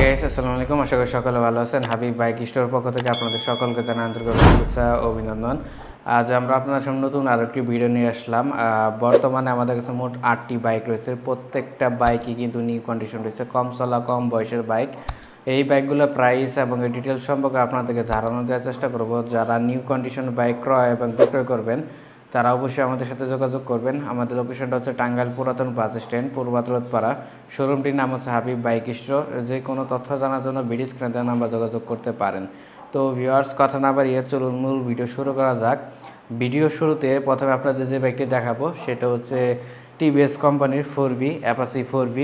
Guys আসসালামু আলাইকুম আশা করি সকলে ভালো আছেন হাবিব বাইক স্টোরের পক্ষ থেকে আপনাদের সকলকে জানাই আন্তরিক শুভেচ্ছা ও অভিনন্দন। আজ আমরা আপনাদের সামনে নতুন আরেকটি ভিডিও নিয়ে আসলাম। বর্তমানে আমাদের কাছে মোট 8টি বাইক রয়েছে। প্রত্যেকটা বাইকই কিন্তু নিউ কন্ডিশন রয়েছে, কম চলা কম বয়সের বাইক। এই বাইকগুলোর প্রাইস এবং এর ডিটেলস সম্পর্কে আপনাদেরকে ধারণা দেওয়ার চেষ্টা করব। যারা নিউ কন্ডিশন বাইক ক্রয় এবং বিক্রয় করবেন তারা অবশ্যই আমাদের সাথে যোগাযোগ করবেন। আমাদের লোকেশনটা হচ্ছে টাঙ্গাইল পুরাতন বাস স্ট্যান্ড, পূর্বাতলতপাড়া। শোরুমটির নাম হচ্ছে হাবিব বাইক স্টোর। যে কোনো তথ্য জানার জন্য ভিডিও স্ক্রিনে নাম্বার যোগাযোগ করতে পারেন। তো ভিউয়ার্স, কথা না বাড়িয়ে চলুন মূল ভিডিও শুরু করা যাক। ভিডিও শুরুতে প্রথমে আপনাদের যে বাইকটি দেখাবো সেটা হচ্ছে টিভিএস কোম্পানির 4V অ্যাপাচি 4V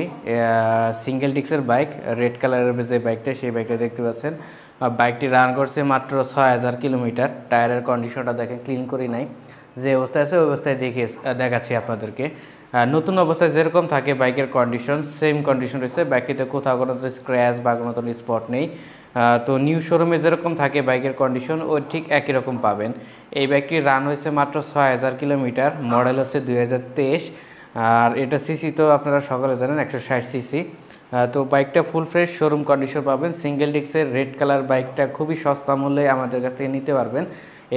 সিঙ্গেল ডিস্কের বাইক, রেড কালারের যে বাইকটা সেই বাইকটা দেখতে পাচ্ছেন। বাইকটি রান করছে মাত্র 6000 কিলোমিটার। টায়ারের কন্ডিশনটা দেখেন, ক্লিন করি নাই, যে অবস্থায় আছে ওই অবস্থায় দেখাচ্ছি আপনাদেরকে। নতুন অবস্থায় যেরকম থাকে বাইকের কন্ডিশন সেম কন্ডিশন রয়েছে। বাইকটিতে কোথাও কোনো স্ক্র্যাচ বা কোনো স্পট নেই। তো নিউ শোরুমে যেরকম থাকে বাইকের কন্ডিশন ও ঠিক একই রকম পাবেন। এই বাইকটি রান হয়েছে মাত্র 6000 কিলোমিটার, মডেল হচ্ছে 2023। আর এটা সিসি তো আপনারা সকলে জানেন 160 সিসি। তো বাইকটা ফুল ফ্রেশ শোরুম কন্ডিশন পাবেন। সিঙ্গেল ডিস্কের রেড কালার বাইকটা খুবই সস্তা মূল্যে আমাদের কাছ থেকে নিতে পারবেন।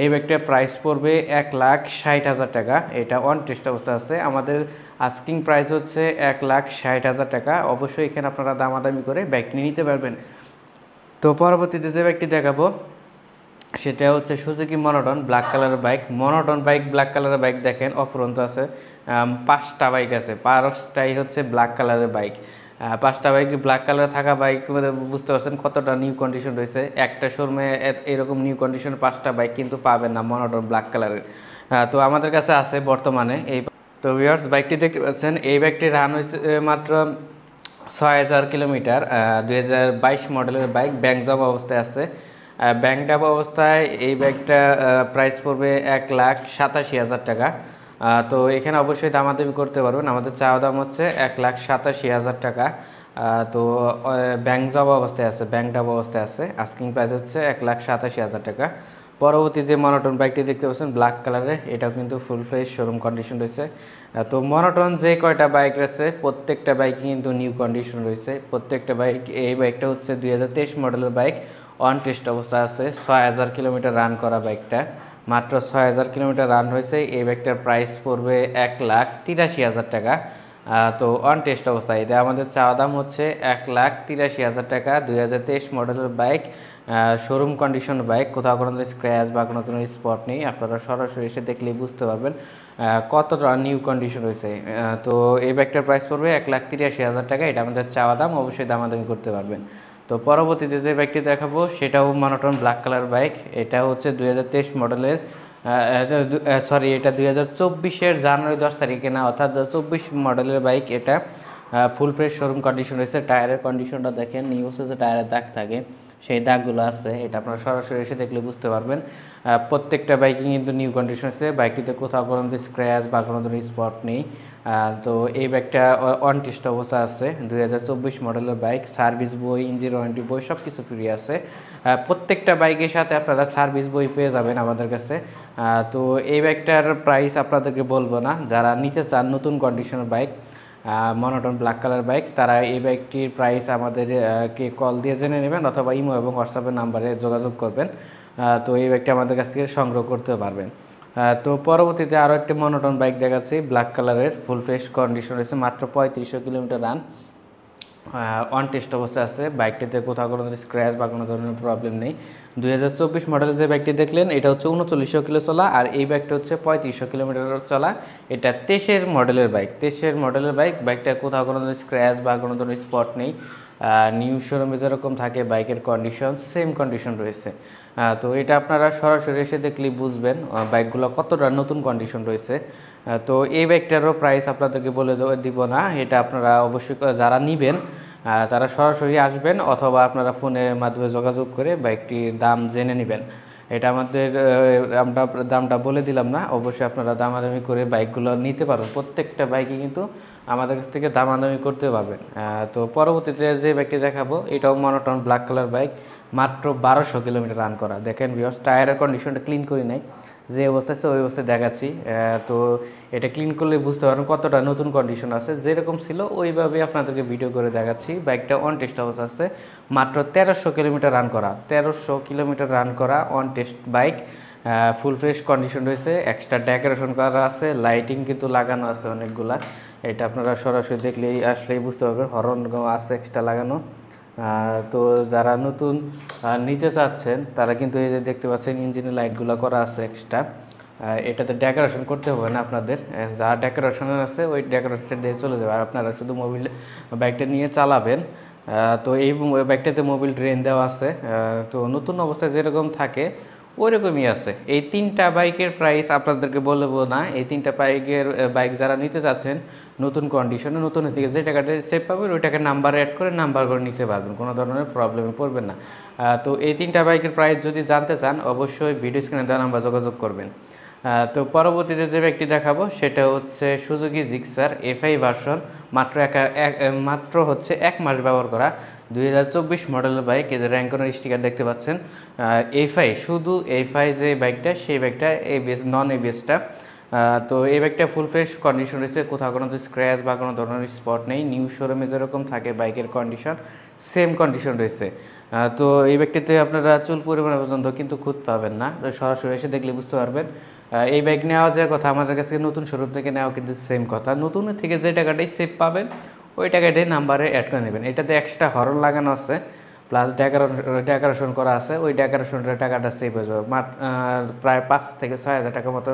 এই বাইকটার প্রাইস পড়বে 1,60,000 টাকা। এটা অন টেস্ট অবস্থা আছে। আমাদের আস্কিং প্রাইস হচ্ছে 1,60,000 টাকা। অবশ্যই এখানে আপনারা দামাদামি করে বাইকটি নিতে পারবেন। তো পরবর্তীতে যে বাইকটি দেখাবো সেটা হচ্ছে সুজুকি মনোটন ব্ল্যাক কালারের বাইক। মনোটন বাইক ব্ল্যাক কালারের বাইক দেখেন অফুরন্ত আছে। 5টা বাইক আছে, 5টাই হচ্ছে ব্ল্যাক কালারের বাইক। 5টা বাইক ব্ল্যাক কালার থাকা বাইক বুঝতে পারছেন কতটা নিউ কন্ডিশন রয়েছে। একটা শোরুমে এরকম নিউ কন্ডিশন 5টা বাইক কিন্তু পাবেন না মনোটন ব্ল্যাক কালারের। তো আমাদের কাছে আছে বর্তমানে এই। তো ভিউয়ার্স, বাইকটি দেখতে পাচ্ছেন, এই বাইকটি রান হয়েছে মাত্র 6000 কিলোমিটার। 2022 মডেলের বাইক, ব্যাংক জব অবস্থায় আছে। ব্যাংক ডাব অবস্থায় এই বাইকটা প্রাইস পড়বে 1,87,000 টাকা। তো এখানে অবশ্যই দামাদামি করতে পারবেন। আমাদের চাওয়া দাম হচ্ছে 1,87,000 টাকা। তো ব্যাংক জব অবস্থায় আছে, ব্যাংক ডাব অবস্থায় আছে। আস্কিং প্রাইস হচ্ছে 1,87,000 টাকা। পরবর্তী যে মনোটন বাইকটি দেখতে পাচ্ছেন ব্ল্যাক কালারের, এটাও কিন্তু ফুল ফ্রেশ শোরুম কন্ডিশন রয়েছে। তো মনোটন যে কয়টা বাইক রয়েছে প্রত্যেকটা বাইকই কিন্তু নিউ কন্ডিশন রয়েছে। প্রত্যেকটা বাইক, এই বাইকটা হচ্ছে 2023 মডেলের বাইক, অন টেস্ট অবস্থা আছে। 6000 কিলোমিটার রান করা বাইকটা, মাত্র 6000 কিলোমিটার রান হয়েছে। এই বাইকটার প্রাইস পড়বে 1,83,000 টাকা। তো অন টেস্ট অবস্থায় এটা আমাদের চাওয়া দাম হচ্ছে 1,83,000 টাকা। 2023 মডেলের বাইক, শোরুম কন্ডিশন বাইক, কোথাও কোনো স্ক্র্যাচ বা কোনো ধরনের স্পট নেই। আপনারা সরাসরি এসে দেখলেই বুঝতে পারবেন কতটা নিউ কন্ডিশন রয়েছে। তো এই বাইকটার প্রাইস পড়বে 1,83,000 টাকা। এটা আমাদের চাওয়া দাম, অবশ্যই দামাদামি করতে পারবেন। তো পরবর্তীতে যে বাইকটি দেখাবো সেটাও মনোটন ব্ল্যাক কালার বাইক। এটা হচ্ছে 2023 মডেলের, সরি এটা 2024-এর জানুয়ারি 10 তারিখে না, অর্থাৎ 2024 মডেলের বাইক। এটা ফুল ফ্রেশ শোরুম কন্ডিশন রয়েছে। টায়ারের কন্ডিশনটা দেখেন, নিউজ যে টায়ারের দাগ থাকে সেই দাগগুলো আছে, এটা আপনারা সরাসরি এসে দেখলে বুঝতে পারবেন। প্রত্যেকটা বাইকই কিন্তু নিউ কন্ডিশন আছে। বাইকটিতে কোথাও কোনো স্ক্র্যাচ বা কোনো ধরনের স্পট নেই। তো এই বাইকটা অন টেস্ট অবস্থা আছে। 2024 মডেলের বাইক, সার্ভিস বই, ইঞ্জিন ওয়ারেন্টি বই সব কিছু ফ্রি আছে। প্রত্যেকটা বাইকের সাথে আপনারা সার্ভিস বই পেয়ে যাবেন আমাদের কাছে। তো এই বাইকটার প্রাইস আপনাদেরকে বলবো না। যারা নিতে চান নতুন কন্ডিশনের bike, monotone black colour bike, তারা এই বাইকটির প্রাইস আমাদেরকে কল দিয়ে জেনে নেবেন অথবা ইমো এবং হোয়াটসঅ্যাপের নাম্বারে যোগাযোগ করবেন। তো এই বাইকটি আমাদের কাছ থেকে সংগ্রহ করতে পারবেন। তো পরবর্তীতে আরও একটি মনোটন বাইক দেখাচ্ছি ব্ল্যাক কালারের, ফুল ফ্রেশ কন্ডিশন রয়েছে, মাত্র 3500 কিলোমিটার রান, অন টেস্ট অবস্থায় আছে। বাইকটিতে কোথাও কোনো স্ক্র্যাচ বা কোনো ধরনের প্রবলেম নেই। 2024 মডেলের যে বাইকটি দেখলেন এটা হচ্ছে 3900 কিলো চলা, আর এই বাইকটা হচ্ছে 3500 কিলোমিটার চলা। এটা 23 মডেলের বাইক, 23 মডেলের বাইক। বাইকটা কোথাও কোনো স্ক্র্যাচ বা কোনো ধরনের স্পট নেই। নিউ শোরুমে যেরকম থাকে বাইকের কন্ডিশন সেম কন্ডিশন রয়েছে। তো এটা আপনারা সরাসরি এসে দেখলেই বুঝবেন বাইকগুলো কতটা নতুন কন্ডিশন রয়েছে। তো এই বাইকটারও প্রাইস আপনাদেরকে বলে দিব না। এটা আপনারা অবশ্যই যারা নেবেন তারা সরাসরি আসবেন অথবা আপনারা ফোনের মাধ্যমে যোগাযোগ করে বাইকটির দাম জেনে নেবেন। এটা আমাদের আমরা দামটা বলে দিলাম না, অবশ্যই আপনারা দামাদামি করে বাইকগুলো নিতে পারবেন। প্রত্যেকটা বাইকই কিন্তু আমাদের কাছ থেকে দামাদামি করতে পারবেন। তো পরবর্তীতে যে বাইকটি দেখাবো এটাও মনোটন ব্ল্যাক কালার বাইক, মাত্র 1200 কিলোমিটার রান করা। দেখেন ভিউয়ার্স, টায়ারের কন্ডিশনটা ক্লিন করি নাই, যে অবস্থা আছে ওই অবস্থায় দেখাচ্ছি। তো এটা ক্লিন করলে বুঝতে পারবেন কতটা নতুন কন্ডিশন আছে, যেরকম ছিল ওইভাবে আপনাদেরকে ভিডিও করে দেখাচ্ছি। বাইকটা অন টেস্ট অবস্থা আছে, মাত্র 1300 কিলোমিটার রান করা, 1300 কিলোমিটার রান করা on test bike. Full fresh condition রয়েছে, এক্সট্রা ডেকোরেশন করা আছে, লাইটিং কিন্তু লাগানো আছে অনেকগুলা। এটা আপনারা সরাসরি দেখলেই আসলেই বুঝতে পারবেন, হর্ন আছে এক্সট্রা লাগানো। তো যারা নতুন নিতে চাচ্ছেন তারা কিন্তু এই যে দেখতে পাচ্ছেন ইঞ্জিনের লাইটগুলো করা আছে এক্সট্রা। এটাতে ডেকোরেশন করতে হবে না আপনাদের, যা ডেকোরেশন আছে ওই ডেকোরেশনটা দিয়ে চলে যাবে, আর আপনারা শুধু মোবিল বাইকটা নিয়ে চালাবেন। তো এই বাইকটাতে মোবিল ড্রেন দেওয়া আছে। তো নতুন অবস্থায় যেরকম থাকে ওই রকমই আছে। এই 3টা বাইকের প্রাইস আপনাদেরকে বলবো না। এই 3টা বাইক যারা নিতে চাচ্ছেন নতুন কন্ডিশনে, নতুনের থেকে যে টাকাটা সেভ পাবেন ওই টাকা নাম্বার অ্যাড করে নাম্বার করে নিতে পারবেন, কোনো ধরনের প্রবলেমে পড়বেন না। তো এই 3টা বাইকের প্রাইস যদি জানতে চান অবশ্যই ভিডিও স্ক্রিনে দেওয়া নাম্বার যোগাযোগ করবেন। তো পরবর্তীতে যে বাইকটি দেখাবো সেটা হচ্ছে সুজুকি জিক্সার এফআই ভার্সন, মাত্র হচ্ছে 1 মাস ব্যবহার করা 2024 মডেলের বাইক। এই যে র্যাঙ্কনের স্টিকার দেখতে পাচ্ছেন, এফআই, শুধু এফআই যে বাইকটা সেই বাইকটা এবিএস নন এবিএসটা। তো এই বাইকটা ফুল ফ্রেশ কন্ডিশন রয়েছে, কোথাও কোনো স্ক্র্যাচ বা কোনো ধরনের স্পট নেই। নিউ শোরুমে যেরকম থাকে বাইকের কন্ডিশন সেম কন্ডিশন রয়েছে। তো এই বাইকটিতে আপনারা চুল পরিমাণ পর্যন্ত কিন্তু খুঁত পাবেন না, তো সরাসরি এসে দেখলে বুঝতে পারবেন। এই বাইক নেওয়া যায় কথা আমাদের কাছে নতুন শোরুম থেকে নেওয়া কিন্তু সেম কথা, নতুনের থেকে যে টাকাটাই সেভ পাবেন ওই টাকাটাই নাম্বারে অ্যাড করে নেবেন। এটাতে এক্সট্রা হর্ন লাগানো আছে, প্লাস ডেকোরেশন করা আছে, ওই ডেকোরেশনের টাকাটা সেভ হয়ে যাবে। প্রায় 5 থেকে 6 হাজার টাকার মতো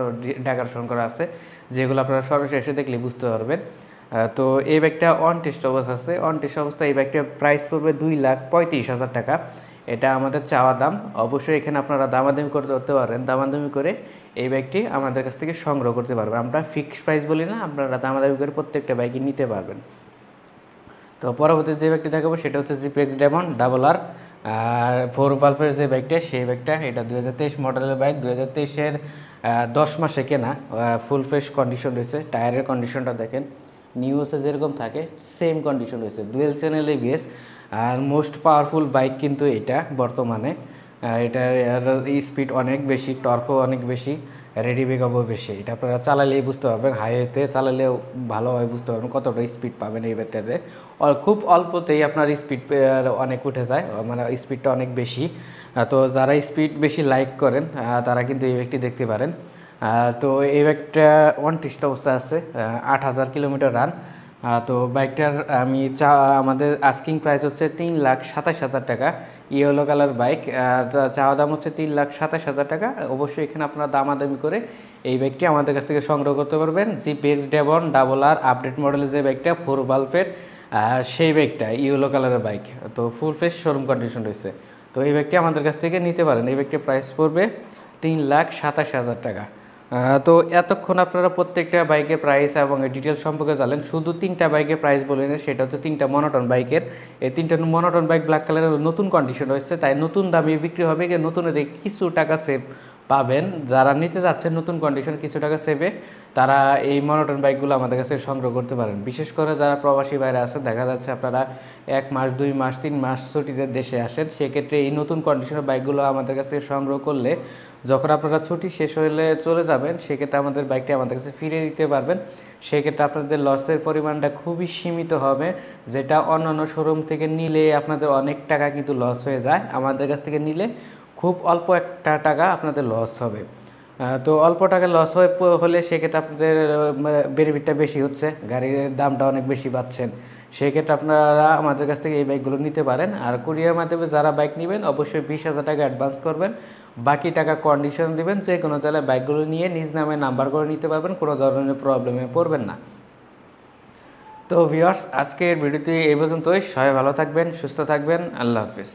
ডেকোরেশন করা আছে, যেগুলো আপনারা সরাসরি এসে দেখলে বুঝতে পারবেন। তো এই বাইকটা অন টেস্ট অবস্থা আছে। অন টেস্ট অবস্থায় এই বাইকটার প্রাইস পড়বে 2,35,000 টাকা। এটা আমাদের চাওয়া দাম। অবশ্যই এখানে আপনারা দামাদামি করতে পারেন, দামাদামি করে এই বাইকটি আমাদের কাছ থেকে সংগ্রহ করতে পারবেন। আমরা ফিক্সড প্রাইস বলি না, আপনারা দামাদামি করে প্রত্যেকটা বাইকই নিতে পারবেন। তো পরবর্তী যে বাইকটি দেখাবো সেটা হচ্ছে জিপিএক্স ডেমন RRR, আর 4 বাল্বের যে বাইকটা সেই বাইকটা। এটা 2023 মডেলের বাইক, 2023-এর 10 মাসে কেনা, ফুল ফ্রেশ কন্ডিশন রয়েছে। টায়ারের কন্ডিশনটা দেখেন, নিউজে যেরকম থাকে সেম কন্ডিশন রয়েছে, ডুয়েল চ্যানেল এবিএস। আর মোস্ট পাওয়ারফুল বাইক কিন্তু এটা বর্তমানে। এটার স্পিড অনেক বেশি, টর্কও অনেক বেশি, রেডি ব্যাকআপও বেশি। এটা আপনারা চালালেই বুঝতে পারবেন, হাইওয়েতে চালালেও ভালোভাবে বুঝতে পারবেন কতটা স্পিড পাবেন এই বাইকটাতে। খুব অল্পতেই আপনার স্পিড অনেক উঠে যায়, মানে স্পিডটা অনেক বেশি। তো যারা স্পিড বেশি লাইক করেন তারা কিন্তু এই বাইকটি দেখতে পারেন। তো এই বাইকটা অন টেস্ট অবস্থা আছে, 8,000 কিলোমিটার রান। তো বাইকটার আমাদের আস্কিং প্রাইস হচ্ছে 3,27,000 টাকা। ইয়েলো কালার বাইক, চাওয়া দাম হচ্ছে 3,27,000 টাকা। অবশ্যই এখানে আপনারা দামাদামি করে এই বাইকটি আমাদের কাছ থেকে সংগ্রহ করতে পারবেন। জিপিএক্স ডেমন RRR আপডেট মডেলের যে বাইকটা 4 বাল্বের, সেই বাইকটা ইয়েলো কালারের বাইক। তো ফুল ফ্রেশ শোরুম কন্ডিশন রয়েছে। তো এই বাইকটি আমাদের কাছ থেকে নিতে পারেন। এই বাইকটির প্রাইস পড়বে 3,27,000 টাকা। তো এতক্ষণ আপনারা প্রত্যেকটা বাইকের প্রাইস এবং ডিটেলস সম্পর্কে জানেন। শুধু 3টা বাইকের প্রাইস বলে নেন, সেটা হচ্ছে 3টা মনোটন বাইকের। এই 3টা মনোটন বাইক ব্ল্যাক কালারের নতুন কন্ডিশন রয়েছে, তাই নতুন দামে বিক্রি হবে। নতুন কিছু টাকা সেভ পাবেন। যারা নিতে যাচ্ছেন নতুন কন্ডিশন কিছু টাকা সেভে, তারা এই মনোটন বাইকগুলো আমাদের কাছে সংগ্রহ করতে পারেন। বিশেষ করে যারা প্রবাসী বাইরে আছেন, দেখা যাচ্ছে আপনারা 1 মাস 2 মাস 3 মাস ছুটিতে দেশে আসেন, সেক্ষেত্রে এই নতুন কন্ডিশনের বাইকগুলো আমাদের কাছে সংগ্রহ করলে যখন আপনারা ছুটি শেষ হলে চলে যাবেন, সেক্ষেত্রে আমাদের বাইকটি আমাদের কাছে ফিরে দিতে পারবেন। সেক্ষেত্রে আপনাদের লসের পরিমাণটা খুবই সীমিত হবে, যেটা অন্যান্য শোরুম থেকে নিলে আপনাদের অনেক টাকা কিন্তু লস হয়ে যায়। আমাদের কাছ থেকে নিলে খুব অল্প একটা টাকা আপনাদের লস হবে। তো অল্প টাকা লস হলে সেক্ষেত্রে আপনাদের বেনিফিটটা বেশি হচ্ছে, গাড়ির দামটা অনেক বেশি পাচ্ছেন। সেক্ষেত্রে আপনারা আমাদের কাছ থেকে এই বাইকগুলো নিতে পারেন। আর কুরিয়ার মাধ্যমে যারা বাইক নেবেন অবশ্যই 20,000 টাকা অ্যাডভান্স করবেন, বাকি টাকা কন্ডিশন দেবেন। যে কোনো জায়গায় বাইকগুলো নিয়ে নিজ নামে নাম্বার করে নিতে পারবেন, কোনো ধরনের প্রবলেমে পড়বেন না। তো ভিউয়ার্স, আজকের ভিডিওটি এই পর্যন্তই। সবাই ভালো থাকবেন, সুস্থ থাকবেন। আল্লাহ হাফিজ।